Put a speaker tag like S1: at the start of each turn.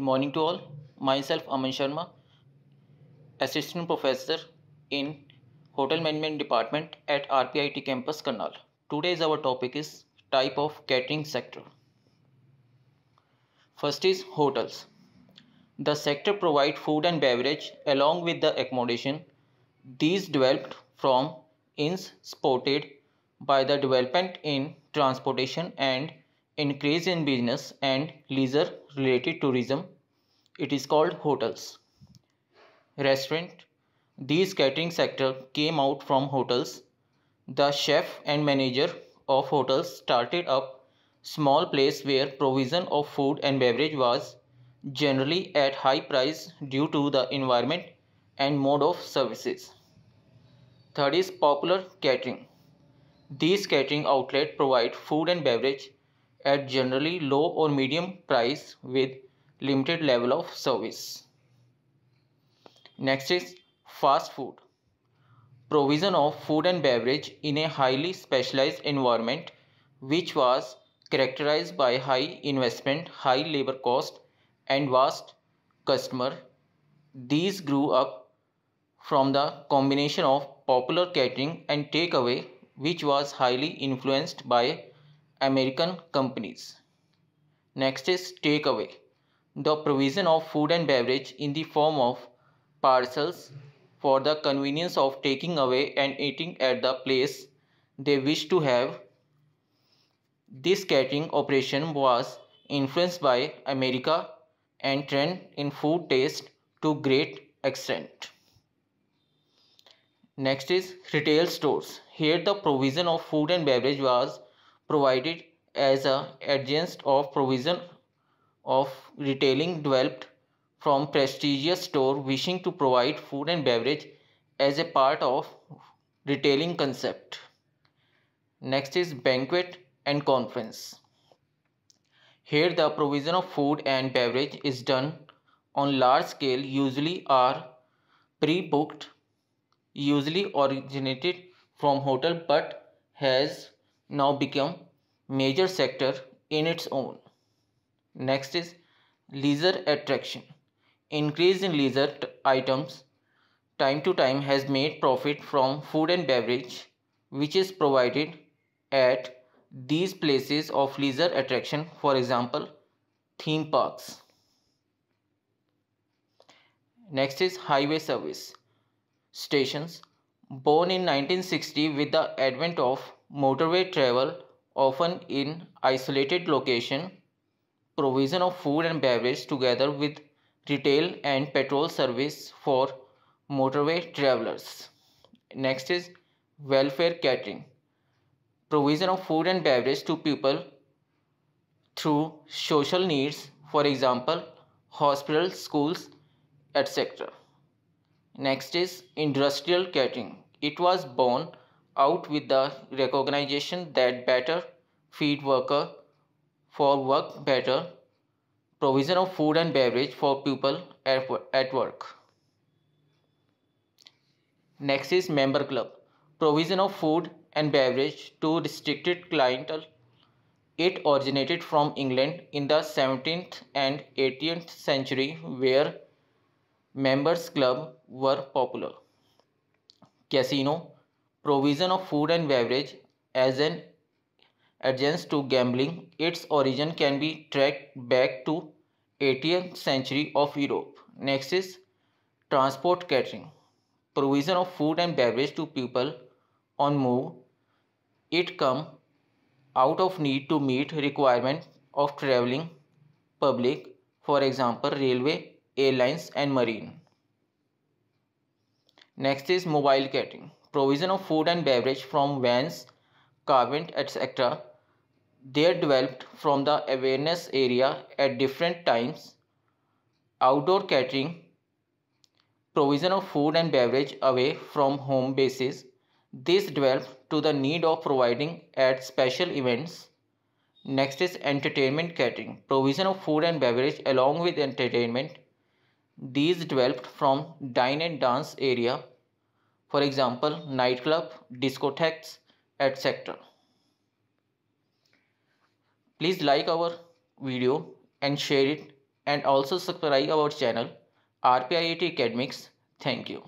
S1: Good morning to all. Myself Aman Sharma, Assistant Professor in Hotel Management Department at RPIT Campus Karnal. Today's our topic is type of catering sector. First is hotels. The sector provide food and beverage along with the accommodation. These developed from inns supported by the development in transportation and increase in business and leisure related tourism. It is called hotels. Restaurant. These catering sector came out from hotels. The chef and manager of hotels started up small place where provision of food and beverage was generally at high price due to the environment and mode of services. Third is popular catering. These catering outlets provide food and beverage at generally low or medium price with limited level of service. Next is fast food. Provision of food and beverage in a highly specialized environment which was characterized by high investment, high labor cost and vast customer. These grew up from the combination of popular catering and takeaway which was highly influenced by American companies. Next is takeaway. The provision of food and beverage in the form of parcels for the convenience of taking away and eating at the place they wish to have. This catering operation was influenced by America and trend in food taste to great extent. Next is retail stores. Here the provision of food and beverage was provided as a adjunct of provision of retailing developed from prestigious store wishing to provide food and beverage as a part of retailing concept. Next is banquet and conference. Here the provision of food and beverage is done on large scale, usually are pre-booked, usually originated from hotel but has now become major sector in its own. Next is leisure attraction. Increase in leisure items time to time has made profit from food and beverage which is provided at these places of leisure attraction, for example theme parks. Next is highway service stations. Born in 1960 with the advent of motorway travel often in isolated location, provision of food and beverage together with retail and petrol service for motorway travelers. Next is welfare catering. Provision of food and beverage to people through social needs, for example, hospitals, schools, etc. Next is industrial catering. It was born out with the recognition that better feed worker for work better, provision of food and beverage for people at work. Next is member club. Provision of food and beverage to restricted clientele. It originated from England in the 17th and 18th century where members club were popular. Casino. Provision of food and beverage as an adjunct to gambling. Its origin can be tracked back to 18th century of Europe. Next is transport catering. Provision of food and beverage to people on move. It come out of need to meet requirement of traveling public, for example railway, airlines and marine. Next is mobile catering. Provision of food and beverage from vans, caravan, etc. They are developed from the awareness area at different times. Outdoor catering. Provision of food and beverage away from home bases. This developed to the need of providing at special events. Next is entertainment catering. Provision of food and beverage along with entertainment. These developed from dine and dance area, for example nightclub, discotheques, etc. Please like our video and share it and also subscribe our channel RPIIT Academics. Thank you.